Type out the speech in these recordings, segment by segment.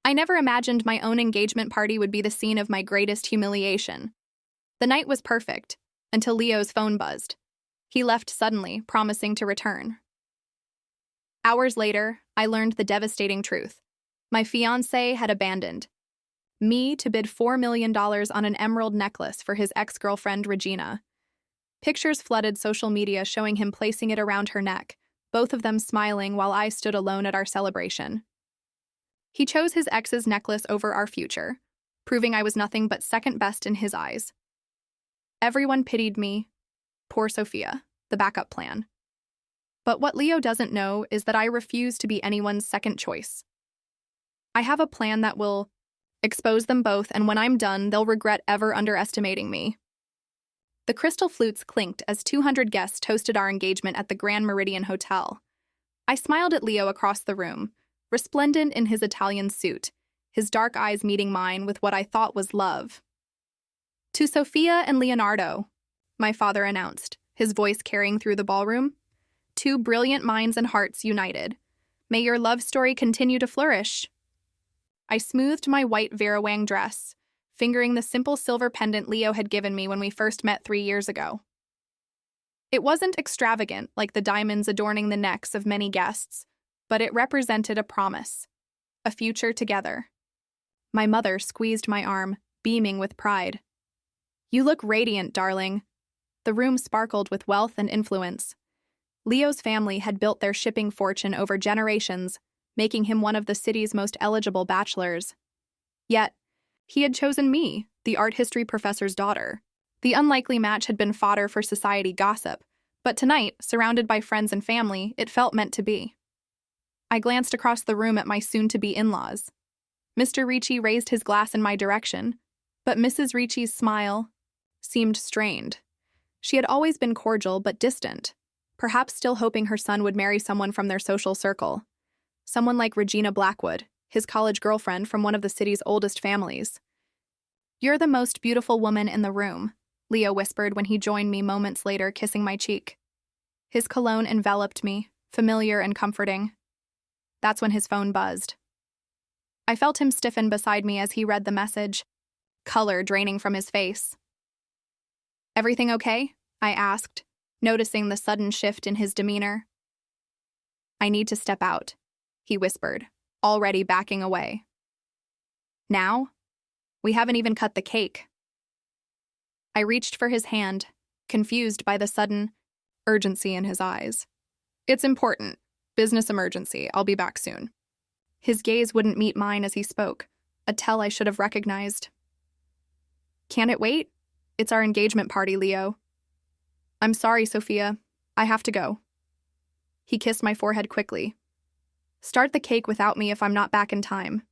I never imagined my own engagement party would be the scene of my greatest humiliation. The night was perfect, until Leo's phone buzzed. He left suddenly, promising to return. Hours later, I learned the devastating truth. My fiancé had abandoned me to bid $4 million on an emerald necklace for his ex-girlfriend Regina. Pictures flooded social media showing him placing it around her neck, both of them smiling while I stood alone at our celebration. He chose his ex's necklace over our future, proving I was nothing but second best in his eyes. Everyone pitied me. Poor Sophia, the backup plan. But what Leo doesn't know is that I refuse to be anyone's second choice. I have a plan that will expose them both, and when I'm done, they'll regret ever underestimating me. The crystal flutes clinked as 200 guests toasted our engagement at the Grand Meridian Hotel. I smiled at Leo across the room, resplendent in his Italian suit, his dark eyes meeting mine with what I thought was love. "To Sophia and Leonardo," my father announced, his voice carrying through the ballroom. "Two brilliant minds and hearts united. May your love story continue to flourish." I smoothed my white Vera Wang dress, fingering the simple silver pendant Leo had given me when we first met 3 years ago. It wasn't extravagant like the diamonds adorning the necks of many guests, but it represented a promise, a future together. My mother squeezed my arm, beaming with pride. "You look radiant, darling." The room sparkled with wealth and influence. Leo's family had built their shipping fortune over generations, making him one of the city's most eligible bachelors. Yet, he had chosen me, the art history professor's daughter. The unlikely match had been fodder for society gossip, but tonight, surrounded by friends and family, it felt meant to be. I glanced across the room at my soon-to-be in-laws. Mr. Ricci raised his glass in my direction, but Mrs. Ricci's smile seemed strained. She had always been cordial but distant, perhaps still hoping her son would marry someone from their social circle. Someone like Regina Blackwood, his college girlfriend from one of the city's oldest families. "You're the most beautiful woman in the room," Leo whispered when he joined me moments later, kissing my cheek. His cologne enveloped me, familiar and comforting. That's when his phone buzzed. I felt him stiffen beside me as he read the message, color draining from his face. "Everything okay?" I asked, noticing the sudden shift in his demeanor. "I need to step out," he whispered, already backing away. "Now? We haven't even cut the cake." I reached for his hand, confused by the sudden urgency in his eyes. "It's important. Business emergency. I'll be back soon." His gaze wouldn't meet mine as he spoke, a tell I should have recognized. "Can it wait? It's our engagement party, Leo." "I'm sorry, Sophia. I have to go." He kissed my forehead quickly. "Start the cake without me if I'm not back in time."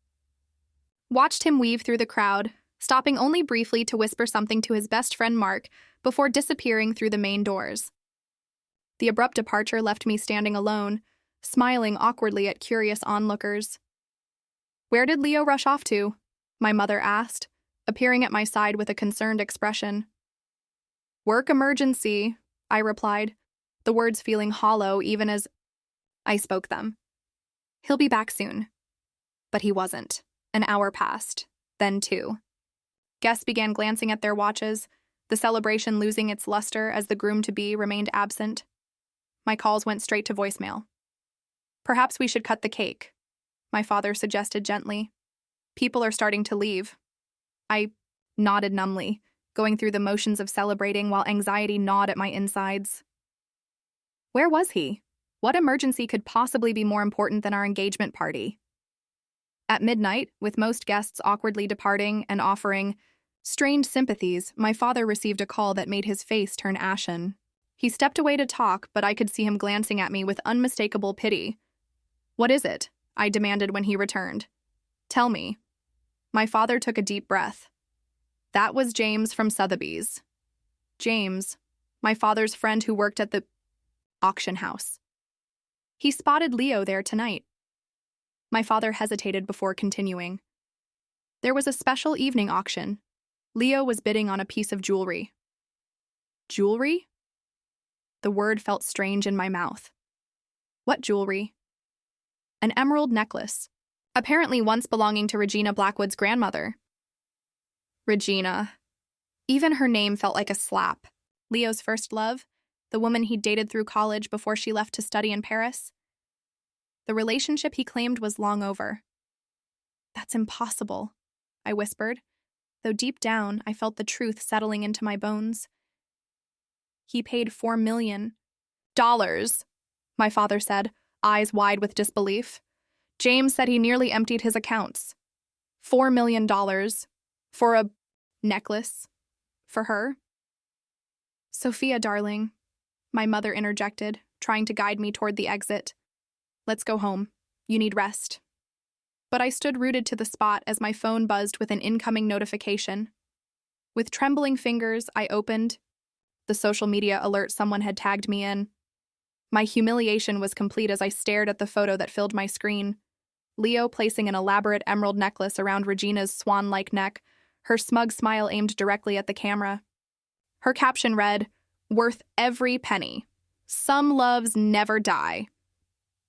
Watched him weave through the crowd, stopping only briefly to whisper something to his best friend Mark before disappearing through the main doors. The abrupt departure left me standing alone, smiling awkwardly at curious onlookers. "Where did Leo rush off to?" my mother asked, appearing at my side with a concerned expression. "Work emergency," I replied, the words feeling hollow even as I spoke them. "He'll be back soon." But he wasn't. An hour passed, then 2. Guests began glancing at their watches, the celebration losing its luster as the groom-to-be remained absent. My calls went straight to voicemail. "Perhaps we should cut the cake," my father suggested gently. "People are starting to leave." I nodded numbly, going through the motions of celebrating while anxiety gnawed at my insides. Where was he? What emergency could possibly be more important than our engagement party? At midnight, with most guests awkwardly departing and offering strained sympathies, my father received a call that made his face turn ashen. He stepped away to talk, but I could see him glancing at me with unmistakable pity. "What is it?" I demanded when he returned. "Tell me." My father took a deep breath. That was James from Sotheby's. James, my father's friend who worked at the auction house. He spotted Leo there tonight. My father hesitated before continuing. There was a special evening auction. Leo was bidding on a piece of jewelry. Jewelry? The word felt strange in my mouth. What jewelry? An emerald necklace, apparently once belonging to Regina Blackwood's grandmother. Regina. Even her name felt like a slap. Leo's first love, the woman he'd dated through college before she left to study in Paris. The relationship he claimed was long over. That's impossible, I whispered, though deep down I felt the truth settling into my bones. He paid $4 million, my father said, eyes wide with disbelief. James said he nearly emptied his accounts. $4 million for a necklace for her? Sophia, darling, my mother interjected, trying to guide me toward the exit. Let's go home. You need rest. But I stood rooted to the spot as my phone buzzed with an incoming notification. With trembling fingers, I opened the social media alert someone had tagged me in. My humiliation was complete as I stared at the photo that filled my screen. Leo placing an elaborate emerald necklace around Regina's swan-like neck, her smug smile aimed directly at the camera. Her caption read, "Worth every penny. Some loves never die."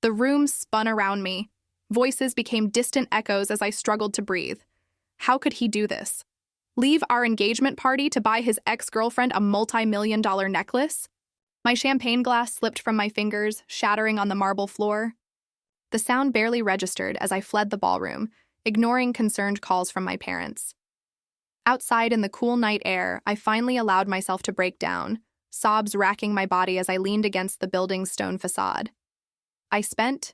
The room spun around me. Voices became distant echoes as I struggled to breathe. How could he do this? Leave our engagement party to buy his ex-girlfriend a multi-million-dollar necklace? My champagne glass slipped from my fingers, shattering on the marble floor. The sound barely registered as I fled the ballroom, ignoring concerned calls from my parents. Outside in the cool night air, I finally allowed myself to break down, sobs racking my body as I leaned against the building's stone facade. I spent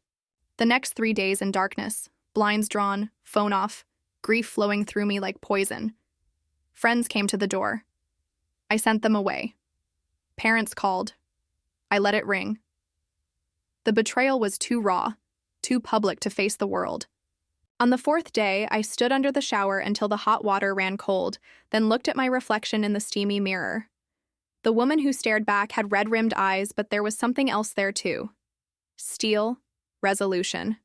the next 3 days in darkness, blinds drawn, phone off, grief flowing through me like poison. Friends came to the door. I sent them away. Parents called. I let it ring. The betrayal was too raw, too public to face the world. On the 4th day, I stood under the shower until the hot water ran cold, then looked at my reflection in the steamy mirror. The woman who stared back had red-rimmed eyes, but there was something else there too. Steel, resolution.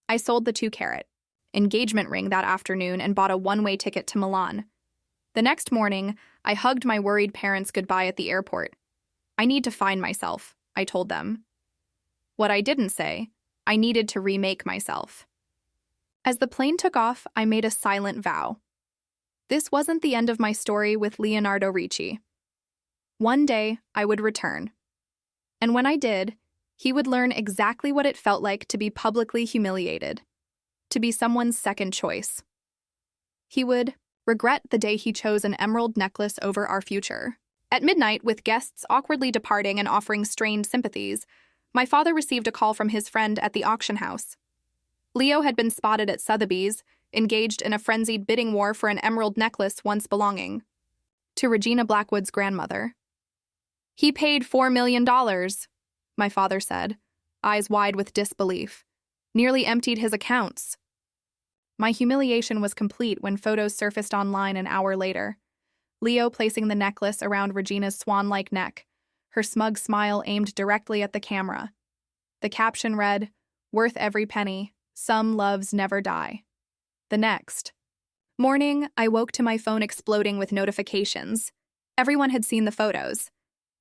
I sold the 2-carat engagement ring that afternoon and bought a one-way ticket to Milan. The next morning, I hugged my worried parents goodbye at the airport. I need to find myself, I told them. What I didn't say, I needed to remake myself. As the plane took off, I made a silent vow. This wasn't the end of my story with Leonardo Ricci. One day, I would return. And when I did, he would learn exactly what it felt like to be publicly humiliated, to be someone's second choice. He would regret the day he chose an emerald necklace over our future. At midnight, with guests awkwardly departing and offering strained sympathies, my father received a call from his friend at the auction house. Leo had been spotted at Sotheby's, engaged in a frenzied bidding war for an emerald necklace once belonging to Regina Blackwood's grandmother. He paid $4 million, my father said, eyes wide with disbelief. Nearly emptied his accounts. My humiliation was complete when photos surfaced online an hour later. Leo placing the necklace around Regina's swan-like neck, her smug smile aimed directly at the camera. The caption read, "Worth every penny. Some loves never die." The next morning, I woke to my phone exploding with notifications. Everyone had seen the photos.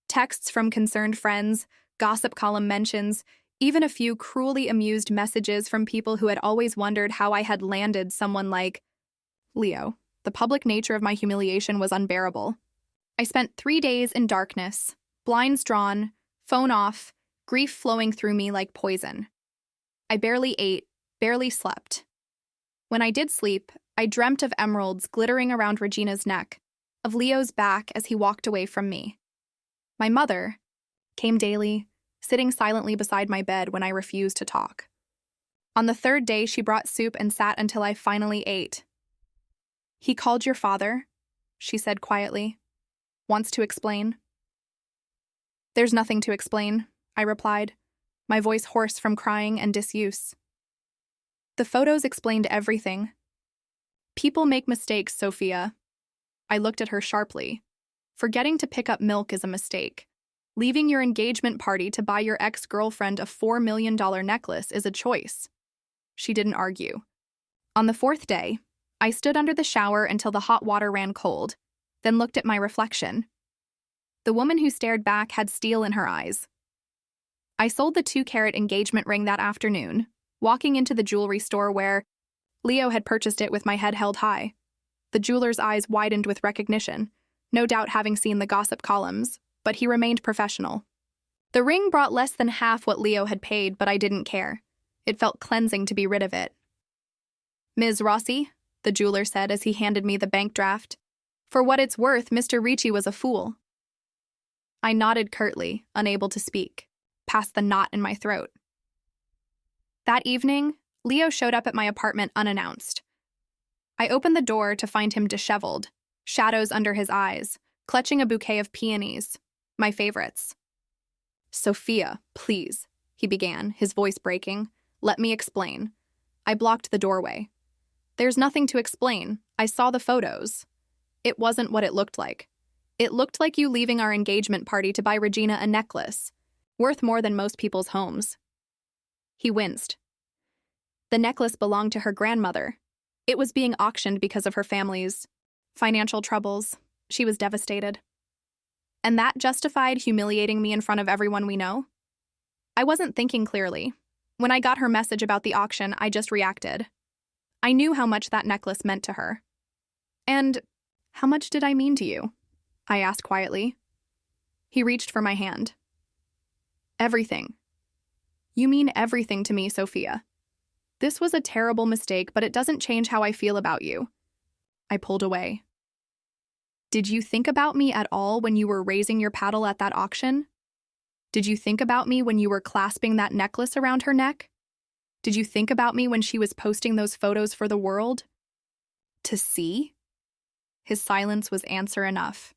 Texts from concerned friends, gossip column mentions, even a few cruelly amused messages from people who had always wondered how I had landed someone like Leo. The public nature of my humiliation was unbearable. I spent 3 days in darkness, blinds drawn, phone off, grief flowing through me like poison. I barely ate, barely slept. When I did sleep, I dreamt of emeralds glittering around Regina's neck, of Leo's back as he walked away from me. My mother came daily, sitting silently beside my bed when I refused to talk. On the 3rd day, she brought soup and sat until I finally ate. "He called your father," she said quietly. "Wants to explain?" "There's nothing to explain," I replied, my voice hoarse from crying and disuse. The photos explained everything. People make mistakes, Sophia. I looked at her sharply. Forgetting to pick up milk is a mistake. Leaving your engagement party to buy your ex-girlfriend a $4 million necklace is a choice. She didn't argue. On the 4th day, I stood under the shower until the hot water ran cold, then looked at my reflection. The woman who stared back had steel in her eyes. I sold the 2-carat engagement ring that afternoon, walking into the jewelry store where Leo had purchased it with my head held high. The jeweler's eyes widened with recognition, no doubt having seen the gossip columns, but he remained professional. The ring brought less than half what Leo had paid, but I didn't care. It felt cleansing to be rid of it. "Ms. Rossi," the jeweler said as he handed me the bank draft. "For what it's worth, Mr. Ricci was a fool." I nodded curtly, unable to speak, past the knot in my throat. That evening, Leo showed up at my apartment unannounced. I opened the door to find him disheveled, shadows under his eyes, clutching a bouquet of peonies, my favorites. "Sophia, please," he began, his voice breaking. "Let me explain." I blocked the doorway. "There's nothing to explain. I saw the photos. It wasn't what it looked like. It looked like you leaving our engagement party to buy Regina a necklace, worth more than most people's homes." He winced. The necklace belonged to her grandmother. It was being auctioned because of her family's financial troubles. She was devastated. And that justified humiliating me in front of everyone we know? I wasn't thinking clearly. When I got her message about the auction, I just reacted. I knew how much that necklace meant to her. "And how much did I mean to you?" I asked quietly. He reached for my hand. "Everything. You mean everything to me, Sophia. This was a terrible mistake, but it doesn't change how I feel about you." I pulled away. "Did you think about me at all when you were raising your paddle at that auction? Did you think about me when you were clasping that necklace around her neck? Did you think about me when she was posting those photos for the world to see?" His silence was answer enough.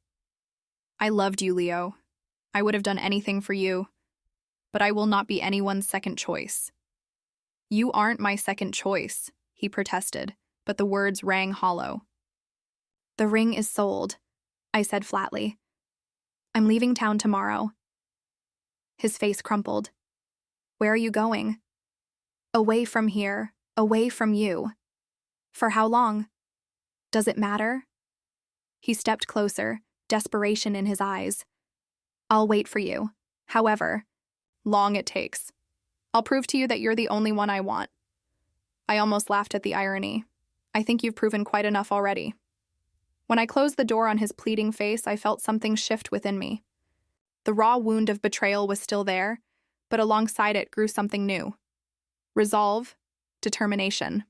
"I loved you, Leo. I would have done anything for you, but I will not be anyone's second choice." "You aren't my second choice," he protested, but the words rang hollow. "The ring is sold," I said flatly. "I'm leaving town tomorrow." His face crumpled. "Where are you going?" "Away from here, away from you." "For how long?" "Does it matter?" He stepped closer, desperation in his eyes. "I'll wait for you, however long it takes. I'll prove to you that you're the only one I want." I almost laughed at the irony. "I think you've proven quite enough already." When I closed the door on his pleading face, I felt something shift within me. The raw wound of betrayal was still there, but alongside it grew something new. Resolve, determination.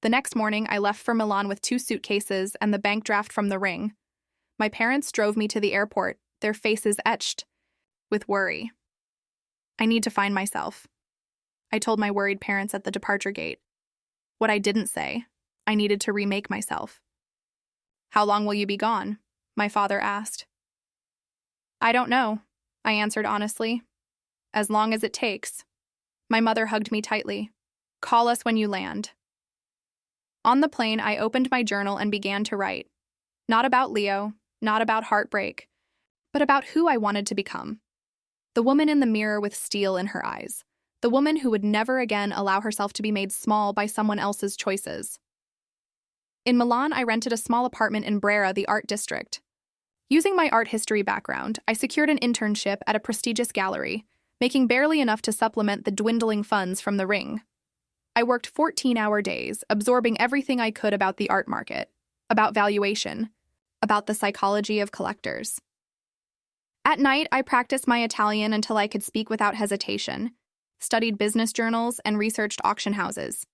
The next morning, I left for Milan with 2 suitcases and the bank draft from the ring. My parents drove me to the airport, their faces etched with worry. "I need to find myself," I told my worried parents at the departure gate. What I didn't say, I needed to remake myself. "How long will you be gone?" my father asked. "I don't know," I answered honestly. "As long as it takes." My mother hugged me tightly. "Call us when you land." On the plane, I opened my journal and began to write. Not about Leo, not about heartbreak, but about who I wanted to become. The woman in the mirror with steel in her eyes. The woman who would never again allow herself to be made small by someone else's choices. In Milan, I rented a small apartment in Brera, the art district. Using my art history background, I secured an internship at a prestigious gallery, making barely enough to supplement the dwindling funds from the ring. I worked 14-hour days, absorbing everything I could about the art market, about valuation, about the psychology of collectors. At night, I practiced my Italian until I could speak without hesitation, studied business journals, and researched auction houses.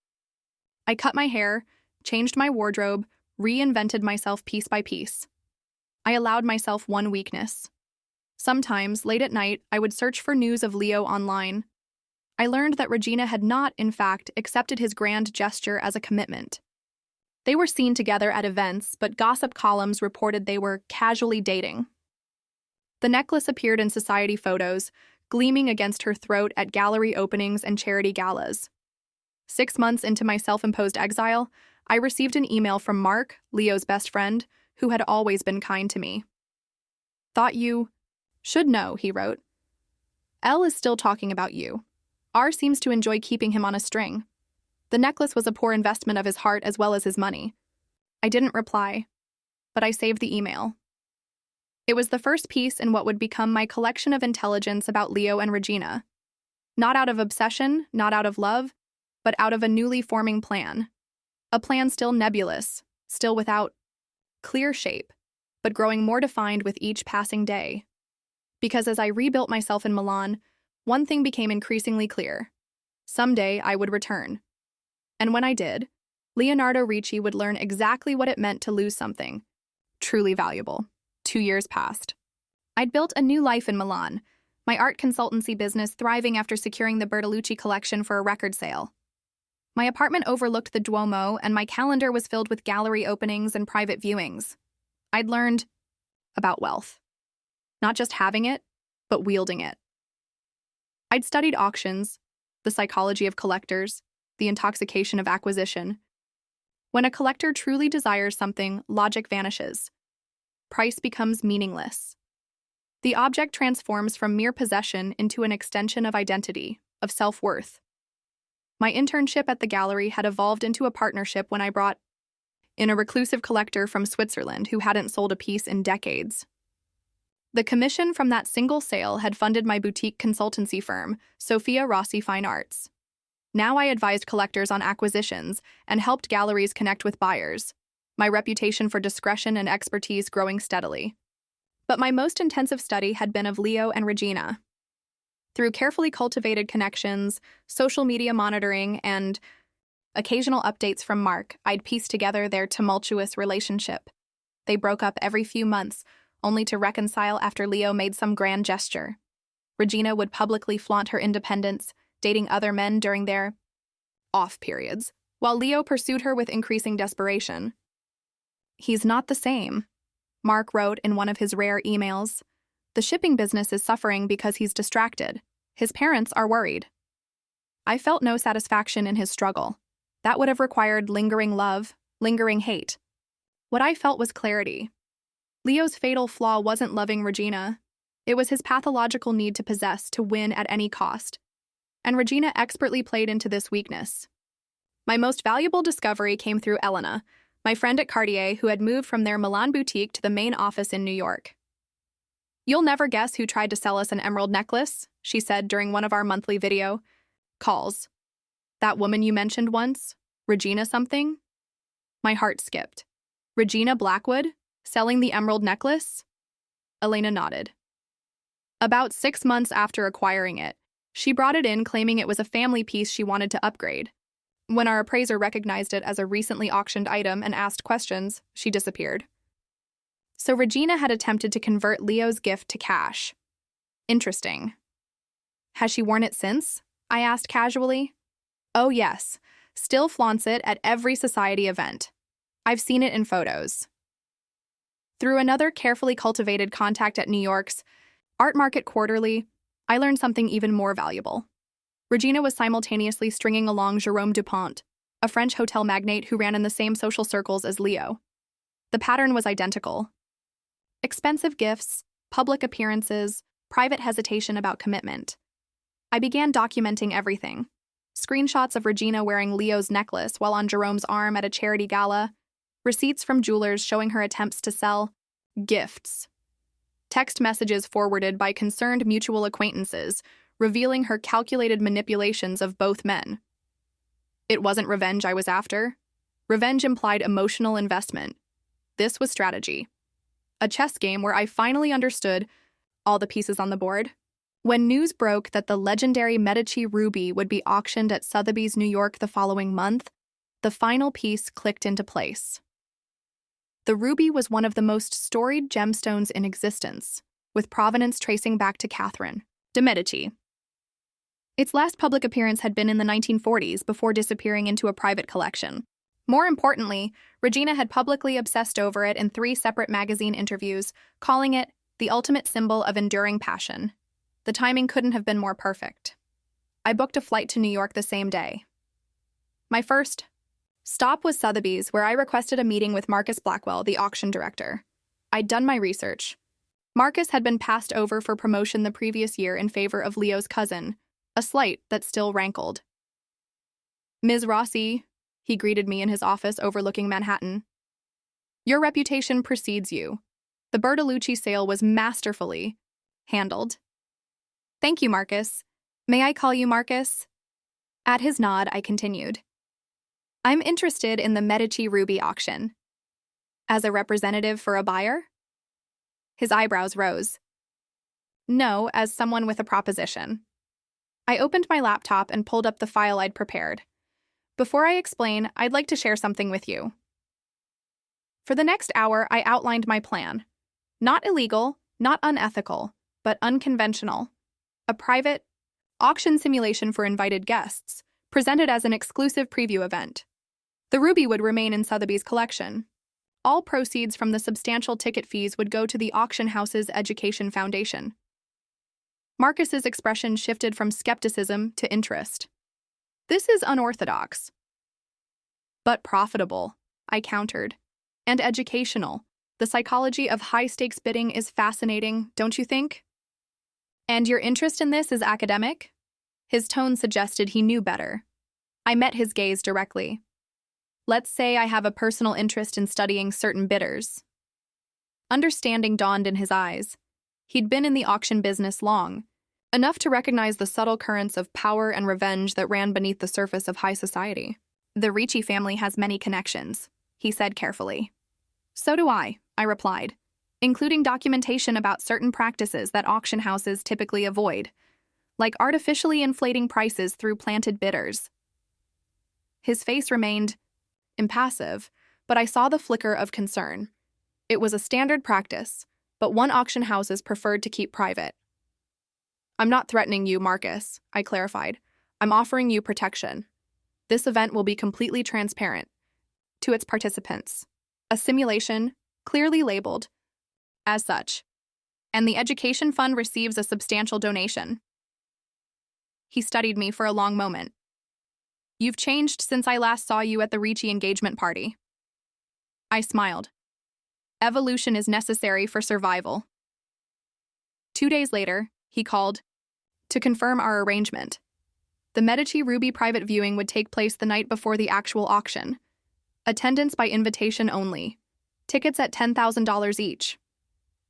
I cut my hair, changed my wardrobe, reinvented myself piece by piece. I allowed myself one weakness. Sometimes, late at night, I would search for news of Leo online. I learned that Regina had not, in fact, accepted his grand gesture as a commitment. They were seen together at events, but gossip columns reported they were casually dating. The necklace appeared in society photos, gleaming against her throat at gallery openings and charity galas. 6 months into my self-imposed exile, I received an email from Mark, Leo's best friend, who had always been kind to me. "Thought you should know," he wrote. "L is still talking about you. R seems to enjoy keeping him on a string. The necklace was a poor investment of his heart as well as his money." I didn't reply, but I saved the email. It was the first piece in what would become my collection of intelligence about Leo and Regina. Not out of obsession, not out of love, but out of a newly forming plan. A plan still nebulous, still without clear shape, but growing more defined with each passing day. Because as I rebuilt myself in Milan, one thing became increasingly clear. Someday I would return. And when I did, Leonardo Ricci would learn exactly what it meant to lose something truly valuable. 2 years passed. I'd built a new life in Milan, my art consultancy business thriving after securing the Bertolucci collection for a record sale. My apartment overlooked the Duomo, and my calendar was filled with gallery openings and private viewings. I'd learned about wealth. Not just having it, but wielding it. I'd studied auctions, the psychology of collectors, the intoxication of acquisition. When a collector truly desires something, logic vanishes. Price becomes meaningless. The object transforms from mere possession into an extension of identity, of self-worth. My internship at the gallery had evolved into a partnership when I brought in a reclusive collector from Switzerland who hadn't sold a piece in decades. The commission from that single sale had funded my boutique consultancy firm, Sophia Rossi Fine Arts. Now I advised collectors on acquisitions and helped galleries connect with buyers, my reputation for discretion and expertise growing steadily. But my most intensive study had been of Leo and Regina. Through carefully cultivated connections, social media monitoring, and occasional updates from Mark, I'd pieced together their tumultuous relationship. They broke up every few months, only to reconcile after Leo made some grand gesture. Regina would publicly flaunt her independence, dating other men during their off periods, while Leo pursued her with increasing desperation. "He's not the same," Mark wrote in one of his rare emails. "The shipping business is suffering because he's distracted. His parents are worried." I felt no satisfaction in his struggle. That would have required lingering love, lingering hate. What I felt was clarity. Leo's fatal flaw wasn't loving Regina. It was his pathological need to possess, to win at any cost. And Regina expertly played into this weakness. My most valuable discovery came through Elena, my friend at Cartier who had moved from their Milan boutique to the main office in New York. "You'll never guess who tried to sell us an emerald necklace," she said during one of our monthly video calls. "That woman you mentioned once, Regina something?" My heart skipped. "Regina Blackwood? Selling the emerald necklace?" Elena nodded. "About 6 months after acquiring it, she brought it in claiming it was a family piece she wanted to upgrade. When our appraiser recognized it as a recently auctioned item and asked questions, she disappeared." So Regina had attempted to convert Leo's gift to cash. Interesting. "Has she worn it since?" I asked casually. "Oh yes, still flaunts it at every society event. I've seen it in photos." Through another carefully cultivated contact at New York's Art Market Quarterly, I learned something even more valuable. Regina was simultaneously stringing along Jérôme Dupont, a French hotel magnate who ran in the same social circles as Leo. The pattern was identical. Expensive gifts, public appearances, private hesitation about commitment. I began documenting everything. Screenshots of Regina wearing Leo's necklace while on Jérôme's arm at a charity gala, receipts from jewelers showing her attempts to sell gifts, text messages forwarded by concerned mutual acquaintances revealing her calculated manipulations of both men. It wasn't revenge I was after. Revenge implied emotional investment. This was strategy. A chess game where I finally understood all the pieces on the board. When news broke that the legendary Medici ruby would be auctioned at Sotheby's, New York the following month, the final piece clicked into place. The ruby was one of the most storied gemstones in existence, with provenance tracing back to Catherine de' Medici. Its last public appearance had been in the 1940s before disappearing into a private collection. More importantly, Regina had publicly obsessed over it in 3 separate magazine interviews, calling it the ultimate symbol of enduring passion. The timing couldn't have been more perfect. I booked a flight to New York the same day. My first stop was Sotheby's, where I requested a meeting with Marcus Blackwell, the auction director. I'd done my research. Marcus had been passed over for promotion the previous year in favor of Leo's cousin, a slight that still rankled. "Ms. Rossi," he greeted me in his office overlooking Manhattan. "Your reputation precedes you. The Bertolucci sale was masterfully handled." "Thank you, Marcus. May I call you Marcus?" At his nod, I continued. I'm interested in the Medici ruby auction. As a representative for a buyer? His eyebrows rose. No, as someone with a proposition. I opened my laptop and pulled up the file I'd prepared. Before I explain, I'd like to share something with you. For the next hour, I outlined my plan. Not illegal, not unethical, but unconventional. A private auction simulation for invited guests, presented as an exclusive preview event. The ruby would remain in Sotheby's collection. All proceeds from the substantial ticket fees would go to the auction house's education foundation. Marcus's expression shifted from skepticism to interest. This is unorthodox. But profitable, I countered. And educational. The psychology of high-stakes bidding is fascinating, don't you think? And your interest in this is academic? His tone suggested he knew better. I met his gaze directly. Let's say I have a personal interest in studying certain bidders. Understanding dawned in his eyes. He'd been in the auction business long, enough to recognize the subtle currents of power and revenge that ran beneath the surface of high society. The Ricci family has many connections, he said carefully. So do I replied, including documentation about certain practices that auction houses typically avoid, like artificially inflating prices through planted bidders. His face remained impassive, but I saw the flicker of concern. It was a standard practice, but one auction houses preferred to keep private. I'm not threatening you, Marcus, I clarified. I'm offering you protection. This event will be completely transparent to its participants. A simulation, clearly labeled as such, and the education fund receives a substantial donation. He studied me for a long moment. You've changed since I last saw you at the Ricci engagement party. I smiled. Evolution is necessary for survival. 2 days later, he called to confirm our arrangement. The Medici Ruby private viewing would take place the night before the actual auction. Attendance by invitation only. Tickets at $10,000 each.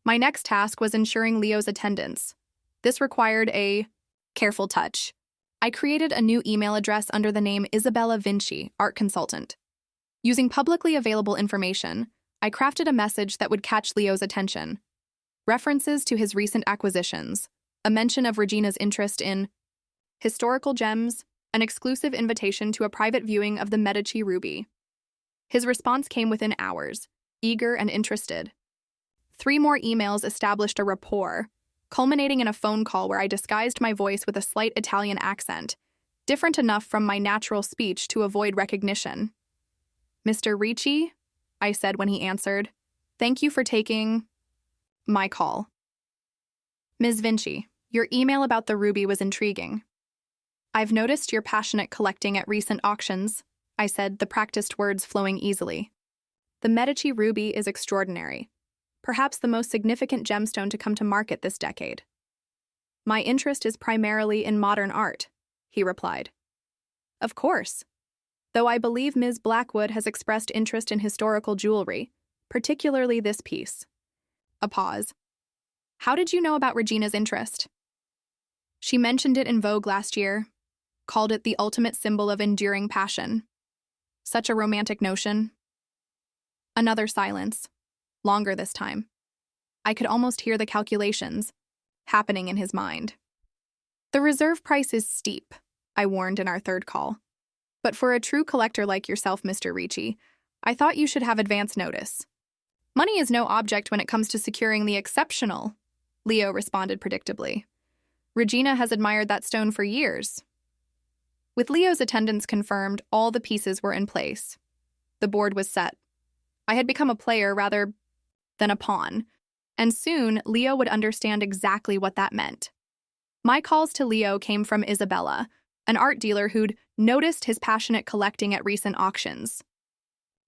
My next task was ensuring Leo's attendance. This required a careful touch. I created a new email address under the name Isabella Vinci, art consultant. Using publicly available information, I crafted a message that would catch Leo's attention. References to his recent acquisitions, a mention of Regina's interest in historical gems, an exclusive invitation to a private viewing of the Medici Ruby. His response came within hours, eager and interested. 3 more emails established a rapport, culminating in a phone call where I disguised my voice with a slight Italian accent, different enough from my natural speech to avoid recognition. Mr. Ricci, I said when he answered, thank you for taking my call. Ms. Vinci, your email about the ruby was intriguing. I've noticed your passionate collecting at recent auctions, I said, the practiced words flowing easily. The Medici ruby is extraordinary, perhaps the most significant gemstone to come to market this decade. My interest is primarily in modern art, he replied. Of course. Though I believe Ms. Blackwood has expressed interest in historical jewelry, particularly this piece. A pause. How did you know about Regina's interest? She mentioned it in Vogue last year, called it the ultimate symbol of enduring passion. Such a romantic notion. Another silence, longer this time. I could almost hear the calculations happening in his mind. The reserve price is steep, I warned in our third call. But for a true collector like yourself, Mr. Ricci, I thought you should have advance notice. Money is no object when it comes to securing the exceptional, Leo responded predictably. Regina has admired that stone for years. With Leo's attendance confirmed, all the pieces were in place. The board was set. I had become a player rather than a pawn, and soon Leo would understand exactly what that meant. My calls to Leo came from Isabella, an art dealer who'd noticed his passionate collecting at recent auctions.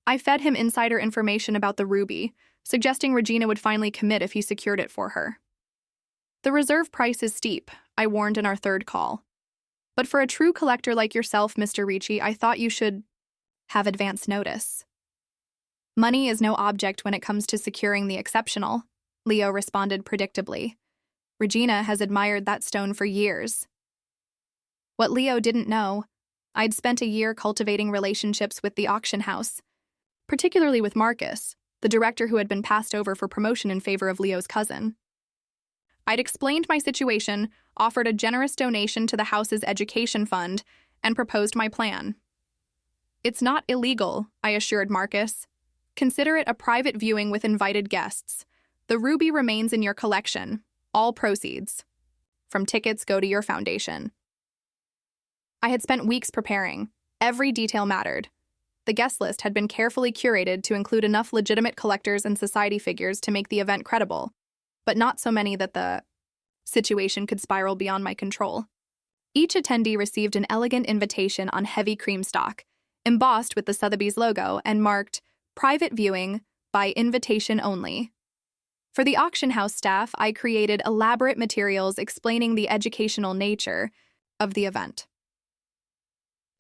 I fed him insider information about the ruby, suggesting Regina would finally commit if he secured it for her. The reserve price is steep, I warned in our third call. But for a true collector like yourself, Mr. Ricci, I thought you should have advance notice. Money is no object when it comes to securing the exceptional, Leo responded predictably. Regina has admired that stone for years. What Leo didn't know I'd spent a year cultivating relationships with the auction house, particularly with Marcus, the director who had been passed over for promotion in favor of Leo's cousin. I'd explained my situation, offered a generous donation to the house's education fund, and proposed my plan. "It's not illegal," I assured Marcus. "Consider it a private viewing with invited guests. The ruby remains in your collection. All proceeds from tickets go to your foundation." I had spent weeks preparing. Every detail mattered. The guest list had been carefully curated to include enough legitimate collectors and society figures to make the event credible, but not so many that the situation could spiral beyond my control. Each attendee received an elegant invitation on heavy cream stock, embossed with the Sotheby's logo and marked "Private Viewing by Invitation Only." For the auction house staff, I created elaborate materials explaining the educational nature of the event.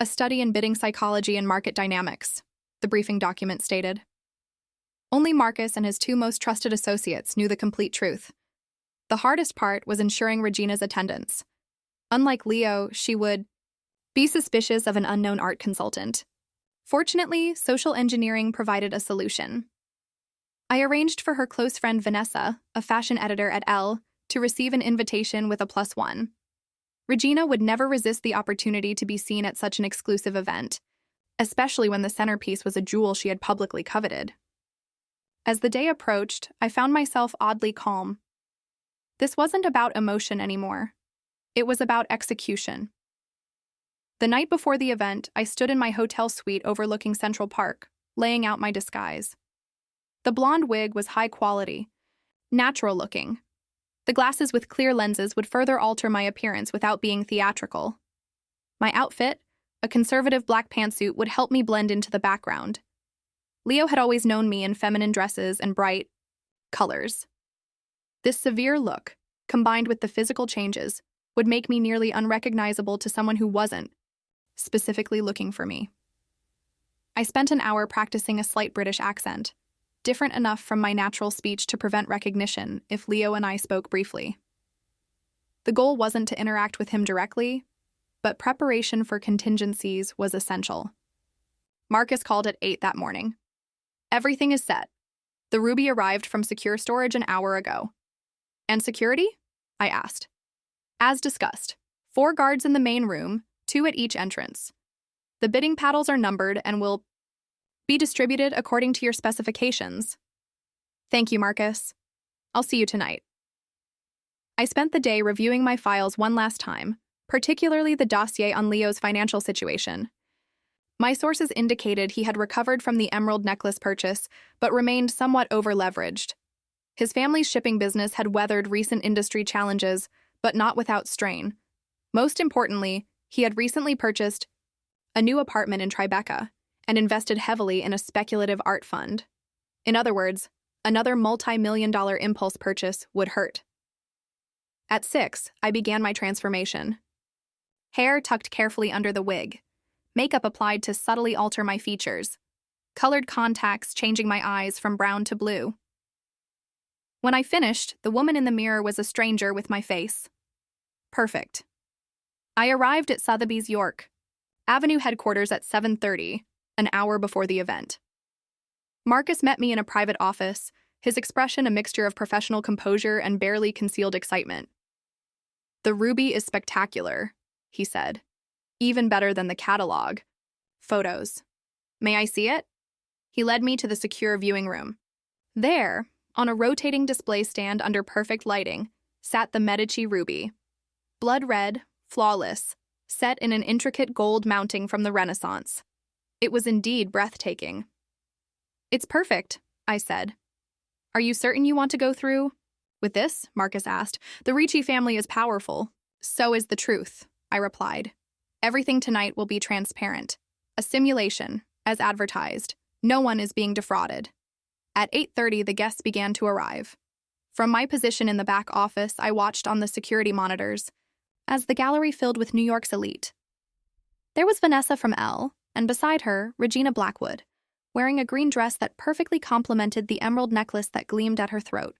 "A study in bidding psychology and market dynamics," the briefing document stated. Only Marcus and his two most trusted associates knew the complete truth. The hardest part was ensuring Regina's attendance. Unlike Leo, she would be suspicious of an unknown art consultant. Fortunately, social engineering provided a solution. I arranged for her close friend Vanessa, a fashion editor at Elle, to receive an invitation with a +1. Regina would never resist the opportunity to be seen at such an exclusive event, especially when the centerpiece was a jewel she had publicly coveted. As the day approached, I found myself oddly calm. This wasn't about emotion anymore. It was about execution. The night before the event, I stood in my hotel suite overlooking Central Park, laying out my disguise. The blonde wig was high quality, natural looking. The glasses with clear lenses would further alter my appearance without being theatrical. My outfit, a conservative black pantsuit, would help me blend into the background. Leo had always known me in feminine dresses and bright colors. This severe look, combined with the physical changes, would make me nearly unrecognizable to someone who wasn't specifically looking for me. I spent an hour practicing a slight British accent, different enough from my natural speech to prevent recognition if Leo and I spoke briefly. The goal wasn't to interact with him directly, but preparation for contingencies was essential. Marcus called at 8 that morning. "Everything is set. The ruby arrived from secure storage an hour ago." "And security?" I asked. "As discussed, 4 guards in the main room, 2 at each entrance. The bidding paddles are numbered and will be distributed according to your specifications." "Thank you, Marcus. I'll see you tonight." I spent the day reviewing my files one last time, particularly the dossier on Leo's financial situation. My sources indicated he had recovered from the emerald necklace purchase, but remained somewhat over-leveraged. His family's shipping business had weathered recent industry challenges, but not without strain. Most importantly, he had recently purchased a new apartment in Tribeca and invested heavily in a speculative art fund. In other words, another multi-million-dollar impulse purchase would hurt. At 6, I began my transformation. Hair tucked carefully under the wig, makeup applied to subtly alter my features, colored contacts changing my eyes from brown to blue. When I finished, the woman in the mirror was a stranger with my face. Perfect. I arrived at Sotheby's York Avenue headquarters at 7:30, an hour before the event. Marcus met me in a private office, his expression a mixture of professional composure and barely concealed excitement. "The ruby is spectacular," he said. "Even better than the catalog. Photos. May I see it?" He led me to the secure viewing room. There, on a rotating display stand under perfect lighting, sat the Medici ruby. Blood red, flawless, set in an intricate gold mounting from the Renaissance. It was indeed breathtaking. "It's perfect," I said. "Are you certain you want to go through with this?" Marcus asked. "The Ricci family is powerful." "So is the truth," I replied. "Everything tonight will be transparent. A simulation, as advertised. No one is being defrauded." At 8:30, the guests began to arrive. From my position in the back office, I watched on the security monitors as the gallery filled with New York's elite. There was Vanessa from Elle, and beside her, Regina Blackwood, wearing a green dress that perfectly complemented the emerald necklace that gleamed at her throat.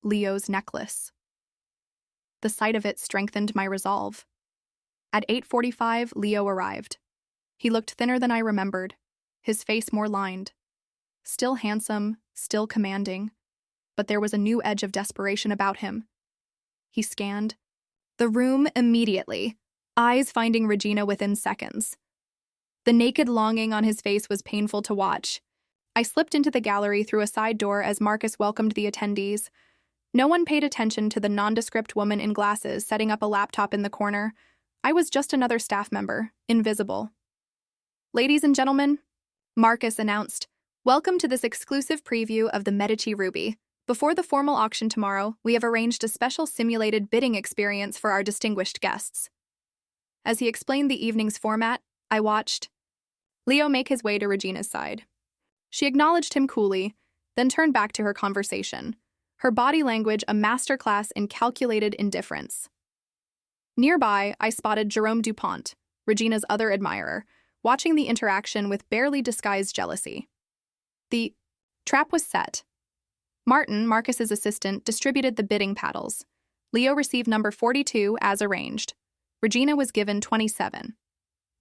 Leo's necklace. The sight of it strengthened my resolve. At 8:45, Leo arrived. He looked thinner than I remembered, his face more lined. Still handsome, still commanding, but there was a new edge of desperation about him. He scanned the room immediately, eyes finding Regina within seconds. The naked longing on his face was painful to watch. I slipped into the gallery through a side door as Marcus welcomed the attendees. No one paid attention to the nondescript woman in glasses setting up a laptop in the corner. I was just another staff member, invisible. "Ladies and gentlemen," Marcus announced, "welcome to this exclusive preview of the Medici Ruby. Before the formal auction tomorrow, we have arranged a special simulated bidding experience for our distinguished guests." As he explained the evening's format, I watched Leo make his way to Regina's side. She acknowledged him coolly, then turned back to her conversation, her body language a masterclass in calculated indifference. Nearby, I spotted Jerome Dupont, Regina's other admirer, watching the interaction with barely disguised jealousy. The trap was set. Martin, Marcus's assistant, distributed the bidding paddles. Leo received number 42 as arranged. Regina was given 27.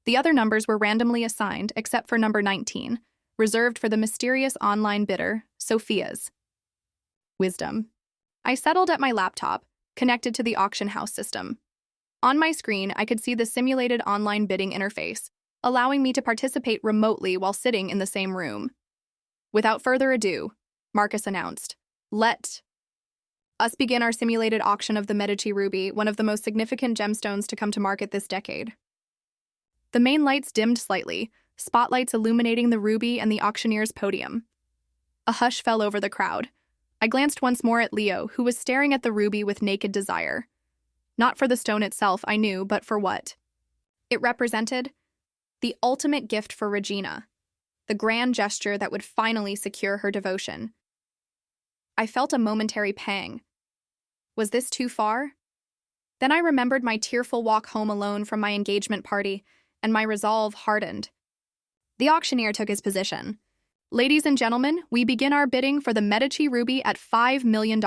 The other numbers were randomly assigned, except for number 19, reserved for the mysterious online bidder, Sophia's wisdom. I settled at my laptop, connected to the auction house system. On my screen, I could see the simulated online bidding interface, allowing me to participate remotely while sitting in the same room. "Without further ado," Marcus announced, "let us begin our simulated auction of the Medici Ruby, one of the most significant gemstones to come to market this decade." The main lights dimmed slightly, spotlights illuminating the ruby and the auctioneer's podium. A hush fell over the crowd. I glanced once more at Leo, who was staring at the ruby with naked desire. Not for the stone itself, I knew, but for what it represented. The ultimate gift for Regina. The grand gesture that would finally secure her devotion. I felt a momentary pang. Was this too far? Then I remembered my tearful walk home alone from my engagement party, and my resolve hardened. The auctioneer took his position. "Ladies and gentlemen, we begin our bidding for the Medici Ruby at $5 million.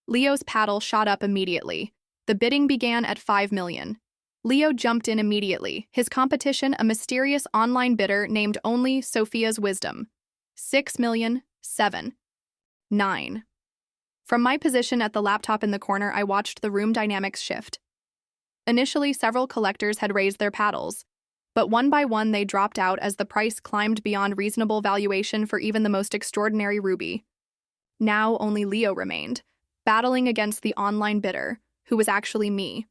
Leo's paddle shot up immediately. The bidding began at $5 million. Leo jumped in immediately, his competition a mysterious online bidder named only Sophia's Wisdom. 6 million, 7, 9. From my position at the laptop in the corner, I watched the room dynamics shift. Initially, several collectors had raised their paddles, but one by one they dropped out as the price climbed beyond reasonable valuation for even the most extraordinary ruby. Now only Leo remained, battling against the online bidder, who was actually me.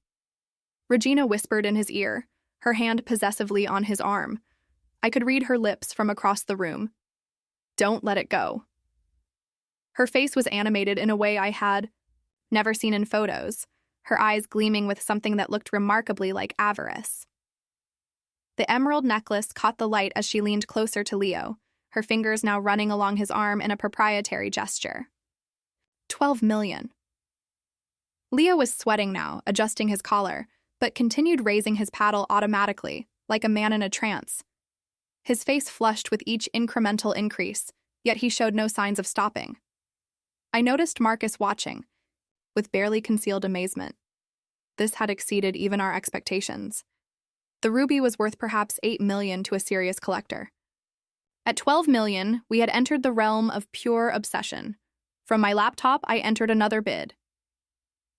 Regina whispered in his ear, her hand possessively on his arm. I could read her lips from across the room. "Don't let it go." Her face was animated in a way I had never seen in photos, her eyes gleaming with something that looked remarkably like avarice. The emerald necklace caught the light as she leaned closer to Leo, her fingers now running along his arm in a proprietary gesture. 12 million. Leo was sweating now, adjusting his collar, but continued raising his paddle automatically, like a man in a trance. His face flushed with each incremental increase, yet he showed no signs of stopping. I noticed Marcus watching, with barely concealed amazement. This had exceeded even our expectations. The ruby was worth perhaps 8 million to a serious collector. At 12 million, we had entered the realm of pure obsession. From my laptop, I entered another bid.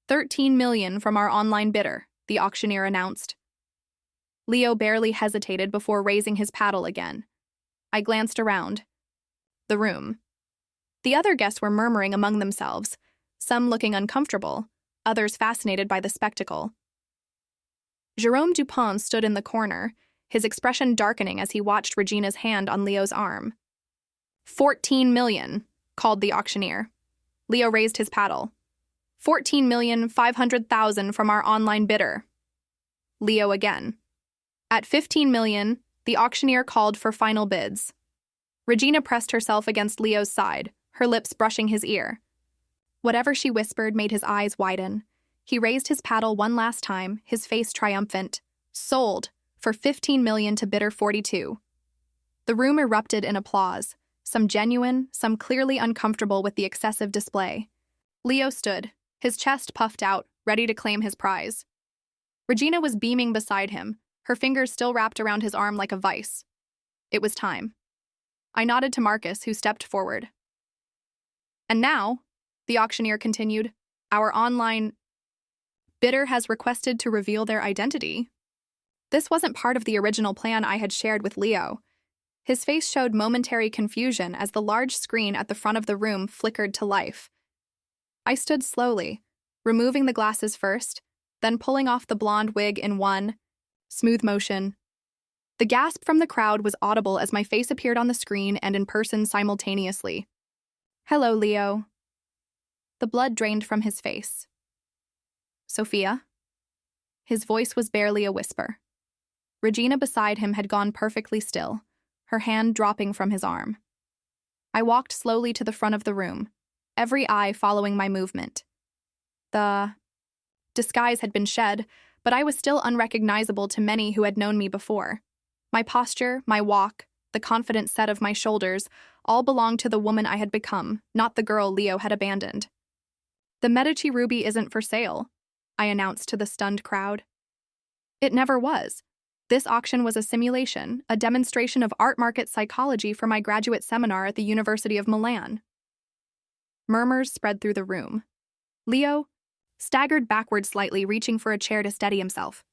13 million from our online bidder, the auctioneer announced. Leo barely hesitated before raising his paddle again. I glanced around the room. The other guests were murmuring among themselves, some looking uncomfortable, others fascinated by the spectacle. Jerome Dupont stood in the corner, his expression darkening as he watched Regina's hand on Leo's arm. 14 million, called the auctioneer. Leo raised his paddle. 14,500,000 from our online bidder. Leo again. At 15 million, the auctioneer called for final bids. Regina pressed herself against Leo's side, her lips brushing his ear. Whatever she whispered made his eyes widen. He raised his paddle one last time, his face triumphant. Sold, for 15 million to bidder 42. The room erupted in applause, some genuine, some clearly uncomfortable with the excessive display. Leo stood, his chest puffed out, ready to claim his prize. Regina was beaming beside him, her fingers still wrapped around his arm like a vice. It was time. I nodded to Marcus, who stepped forward. And now, the auctioneer continued, our online bidder has requested to reveal their identity. This wasn't part of the original plan I had shared with Leo. His face showed momentary confusion as the large screen at the front of the room flickered to life. I stood slowly, removing the glasses first, then pulling off the blonde wig in one smooth motion. The gasp from the crowd was audible as my face appeared on the screen and in person simultaneously. Hello, Leo. The blood drained from his face. Sophia? His voice was barely a whisper. Regina beside him had gone perfectly still, her hand dropping from his arm. I walked slowly to the front of the room, every eye following my movement. The disguise had been shed, but I was still unrecognizable to many who had known me before. My posture, my walk, the confident set of my shoulders, all belonged to the woman I had become, not the girl Leo had abandoned. The Medici ruby isn't for sale, I announced to the stunned crowd. It never was. This auction was a simulation, a demonstration of art market psychology for my graduate seminar at the University of Milan. Murmurs spread through the room. Leo staggered backward slightly, reaching for a chair to steady himself.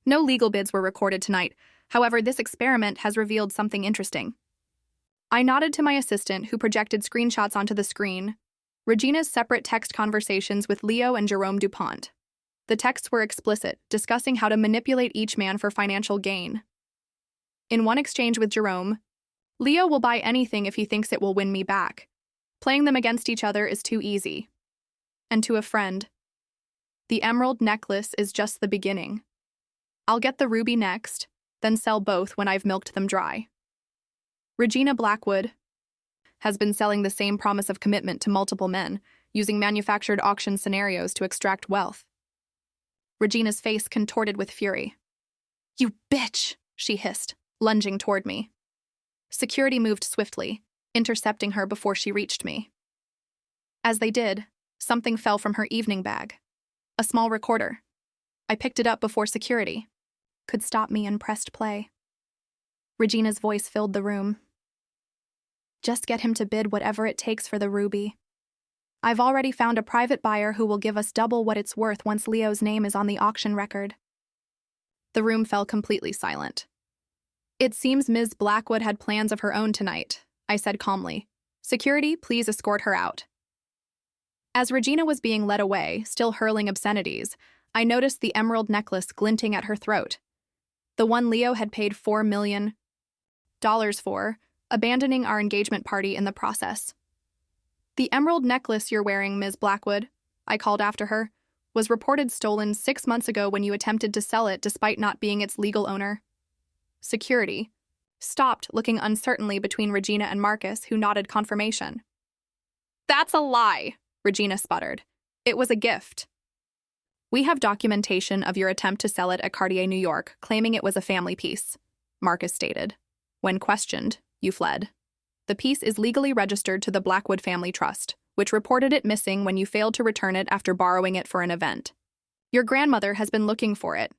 No legal bids were recorded tonight. However, this experiment has revealed something interesting. I nodded to my assistant, who projected screenshots onto the screen. Regina's separate text conversations with Leo and Jerome DuPont. The texts were explicit, discussing how to manipulate each man for financial gain. In one exchange with Jerome, Leo will buy anything if he thinks it will win me back. Playing them against each other is too easy. And to a friend, the emerald necklace is just the beginning. I'll get the ruby next, then sell both when I've milked them dry. Regina Blackwood has been selling the same promise of commitment to multiple men, using manufactured auction scenarios to extract wealth. Regina's face contorted with fury. You bitch, she hissed, lunging toward me. Security moved swiftly, intercepting her before she reached me. As they did, something fell from her evening bag. A small recorder. I picked it up before security could stop me and pressed play. Regina's voice filled the room. Just get him to bid whatever it takes for the ruby. I've already found a private buyer who will give us double what it's worth once Leo's name is on the auction record. The room fell completely silent. It seems Ms. Blackwood had plans of her own tonight, I said calmly. Security, please escort her out. As Regina was being led away, still hurling obscenities, I noticed the emerald necklace glinting at her throat. The one Leo had paid $4 million for, abandoning our engagement party in the process. The emerald necklace you're wearing, Ms. Blackwood, I called after her, was reported stolen 6 months ago when you attempted to sell it despite not being its legal owner. Security stopped, looking uncertainly between Regina and Marcus, who nodded confirmation. That's a lie, Regina sputtered. It was a gift. We have documentation of your attempt to sell it at Cartier, New York, claiming it was a family piece, Marcus stated. When questioned, you fled. The piece is legally registered to the Blackwood Family Trust, which reported it missing when you failed to return it after borrowing it for an event. Your grandmother has been looking for it.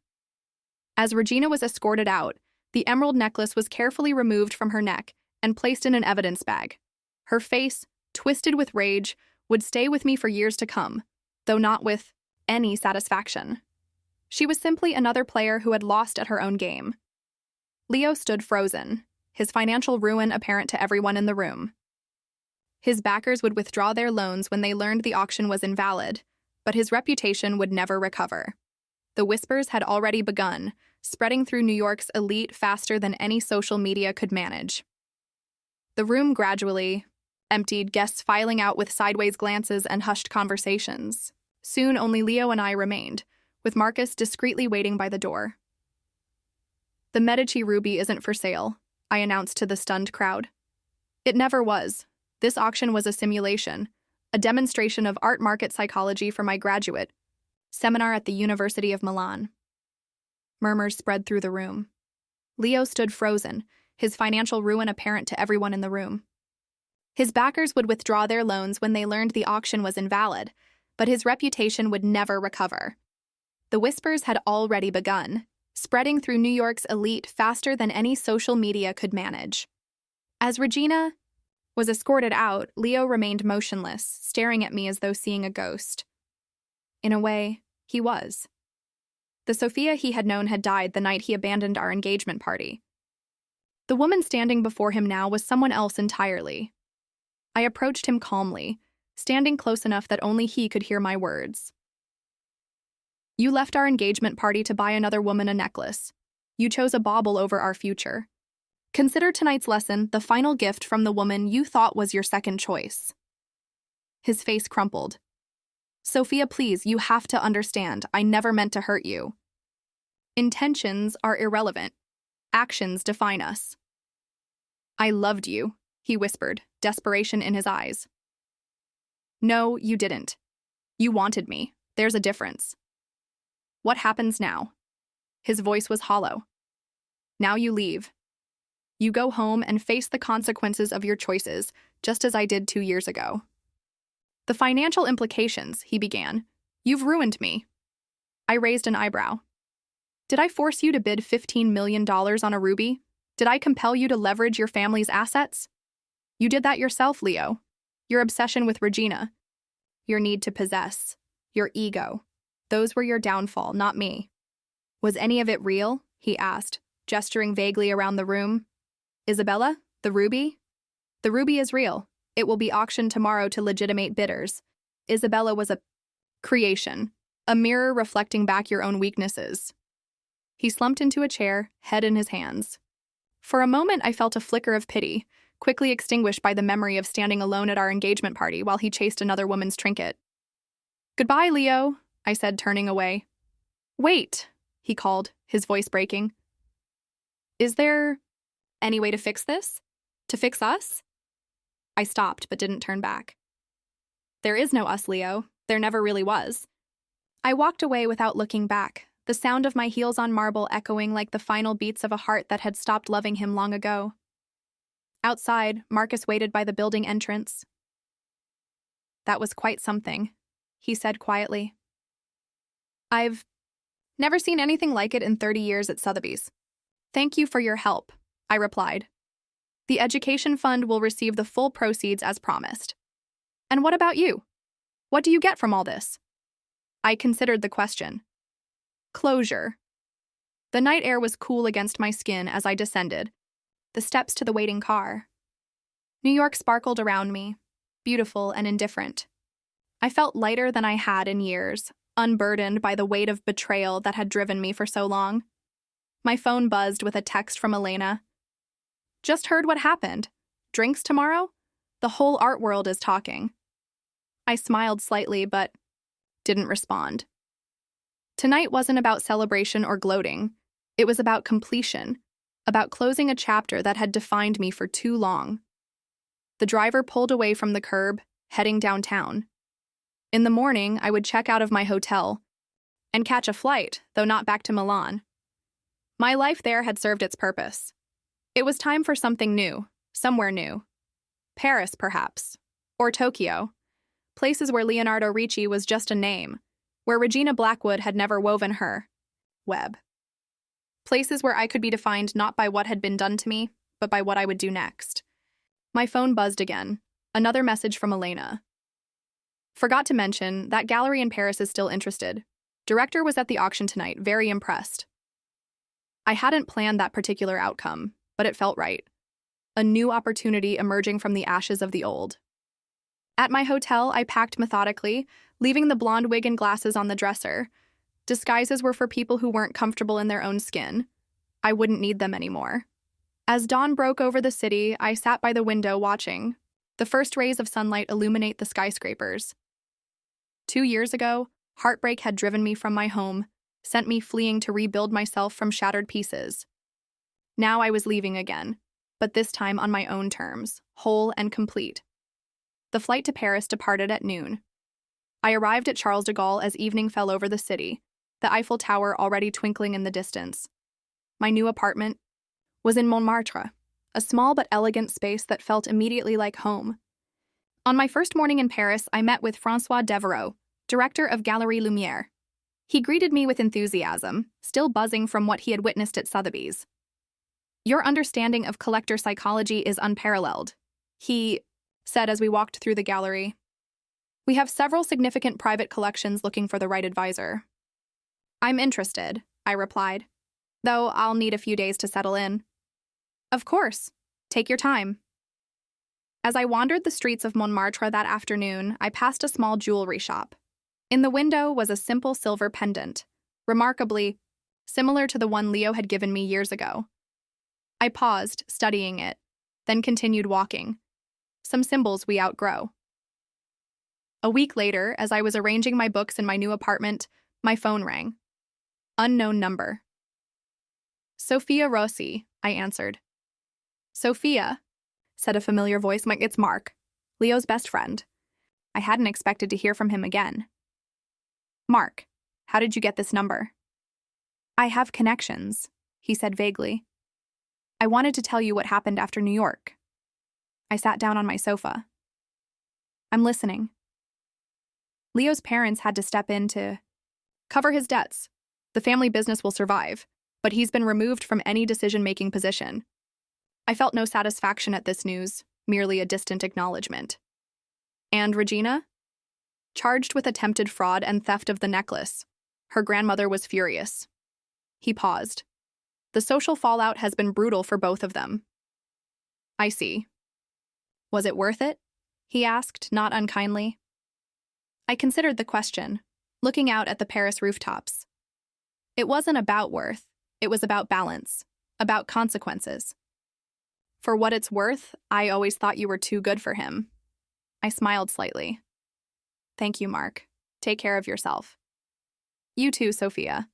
As Regina was escorted out, the emerald necklace was carefully removed from her neck and placed in an evidence bag. Her face, twisted with rage, would stay with me for years to come, though not with any satisfaction. She was simply another player who had lost at her own game. Leo stood frozen, his financial ruin apparent to everyone in the room. His backers would withdraw their loans when they learned the auction was invalid, but his reputation would never recover. The whispers had already begun, spreading through New York's elite faster than any social media could manage. The room gradually emptied, guests filing out with sideways glances and hushed conversations. Soon only Leo and I remained, with Marcus discreetly waiting by the door. The Medici ruby isn't for sale, I announced to the stunned crowd. It never was. This auction was a simulation, a demonstration of art market psychology for my graduate seminar at the University of Milan. Murmurs spread through the room. Leo stood frozen, his financial ruin apparent to everyone in the room. His backers would withdraw their loans when they learned the auction was invalid, but his reputation would never recover. The whispers had already begun, spreading through New York's elite faster than any social media could manage. As Regina was escorted out, Leo remained motionless, staring at me as though seeing a ghost. In a way, he was. The Sophia he had known had died the night he abandoned our engagement party. The woman standing before him now was someone else entirely. I approached him calmly, standing close enough that only he could hear my words. You left our engagement party to buy another woman a necklace. You chose a bauble over our future. Consider tonight's lesson the final gift from the woman you thought was your second choice. His face crumpled. Sophia, please, you have to understand, I never meant to hurt you. Intentions are irrelevant. Actions define us. I loved you, he whispered, desperation in his eyes. No, you didn't. You wanted me. There's a difference. What happens now? His voice was hollow. Now you leave. You go home and face the consequences of your choices, just as I did 2 years ago. The financial implications, he began. You've ruined me. I raised an eyebrow. Did I force you to bid $15 million on a ruby? Did I compel you to leverage your family's assets? You did that yourself, Leo. Your obsession with Regina. Your need to possess. Your ego. Those were your downfall, not me. Was any of it real? He asked, gesturing vaguely around the room. Isabella, the ruby? The ruby is real. It will be auctioned tomorrow to legitimate bidders. Isabella was a creation, a mirror reflecting back your own weaknesses. He slumped into a chair, head in his hands. For a moment, I felt a flicker of pity, quickly extinguished by the memory of standing alone at our engagement party while he chased another woman's trinket. Goodbye, Leo, I said, turning away. Wait, he called, his voice breaking. Is there any way to fix this? To fix us? I stopped, but didn't turn back. There is no us, Leo. There never really was. I walked away without looking back, the sound of my heels on marble echoing like the final beats of a heart that had stopped loving him long ago. Outside, Marcus waited by the building entrance. That was quite something, he said quietly. I've never seen anything like it in 30 years at Sotheby's. Thank you for your help, I replied. The education fund will receive the full proceeds as promised. And what about you? What do you get from all this? I considered the question. Closure. The night air was cool against my skin as I descended, the steps to the waiting car. New York sparkled around me, beautiful and indifferent. I felt lighter than I had in years, unburdened by the weight of betrayal that had driven me for so long. My phone buzzed with a text from Elena. Just heard what happened. Drinks tomorrow? The whole art world is talking. I smiled slightly, but didn't respond. Tonight wasn't about celebration or gloating. It was about completion, about closing a chapter that had defined me for too long. The driver pulled away from the curb, heading downtown. In the morning, I would check out of my hotel and catch a flight, though not back to Milan. My life there had served its purpose. It was time for something new, somewhere new. Paris, perhaps. Or Tokyo. Places where Leonardo Ricci was just a name, where Regina Blackwood had never woven her web. Places where I could be defined not by what had been done to me, but by what I would do next. My phone buzzed again. Another message from Elena. Forgot to mention, that gallery in Paris is still interested. Director was at the auction tonight, very impressed. I hadn't planned that particular outcome, but it felt right. A new opportunity emerging from the ashes of the old. At my hotel, I packed methodically, leaving the blonde wig and glasses on the dresser. Disguises were for people who weren't comfortable in their own skin. I wouldn't need them anymore. As dawn broke over the city, I sat by the window watching the first rays of sunlight illuminate the skyscrapers. 2 years ago, heartbreak had driven me from my home, sent me fleeing to rebuild myself from shattered pieces. Now I was leaving again, but this time on my own terms, whole and complete. The flight to Paris departed at noon. I arrived at Charles de Gaulle as evening fell over the city, the Eiffel Tower already twinkling in the distance. My new apartment was in Montmartre, a small but elegant space that felt immediately like home. On my first morning in Paris, I met with François Devereaux, director of Galerie Lumière. He greeted me with enthusiasm, still buzzing from what he had witnessed at Sotheby's. Your understanding of collector psychology is unparalleled, he said as we walked through the gallery. We have several significant private collections looking for the right advisor. I'm interested, I replied, though I'll need a few days to settle in. Of course. Take your time. As I wandered the streets of Montmartre that afternoon, I passed a small jewelry shop. In the window was a simple silver pendant, remarkably similar to the one Leo had given me years ago. I paused, studying it, then continued walking. Some symbols we outgrow. A week later, as I was arranging my books in my new apartment, my phone rang. Unknown number. Sophia Rossi, I answered. Sophia, said a familiar voice. It's Mark, Leo's best friend. I hadn't expected to hear from him again. Mark, how did you get this number? I have connections, he said vaguely. I wanted to tell you what happened after New York. I sat down on my sofa. I'm listening. Leo's parents had to step in to cover his debts. The family business will survive, but he's been removed from any decision-making position. I felt no satisfaction at this news, merely a distant acknowledgement. And Regina? Charged with attempted fraud and theft of the necklace. Her grandmother was furious. He paused. The social fallout has been brutal for both of them. I see. Was it worth it? He asked, not unkindly. I considered the question, looking out at the Paris rooftops. It wasn't about worth, it was about balance, about consequences. For what it's worth, I always thought you were too good for him. I smiled slightly. Thank you, Mark. Take care of yourself. You too, Sophia.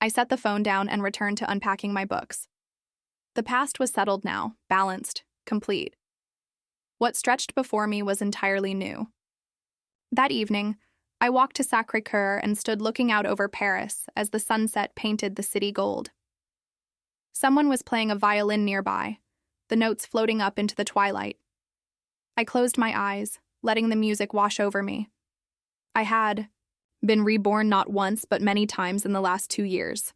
I set the phone down and returned to unpacking my books. The past was settled now, balanced, complete. What stretched before me was entirely new. That evening, I walked to Sacré-Cœur and stood looking out over Paris as the sunset painted the city gold. Someone was playing a violin nearby, the notes floating up into the twilight. I closed my eyes, letting the music wash over me. I had been reborn not once but many times in the last 2 years.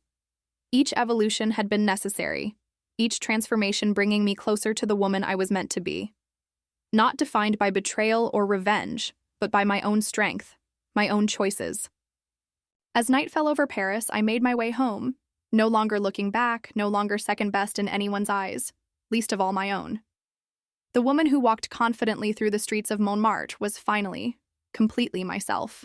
Each evolution had been necessary, each transformation bringing me closer to the woman I was meant to be. Not defined by betrayal or revenge, but by my own strength, my own choices. As night fell over Paris, I made my way home, no longer looking back, no longer second best in anyone's eyes, least of all my own. The woman who walked confidently through the streets of Montmartre was finally, completely myself.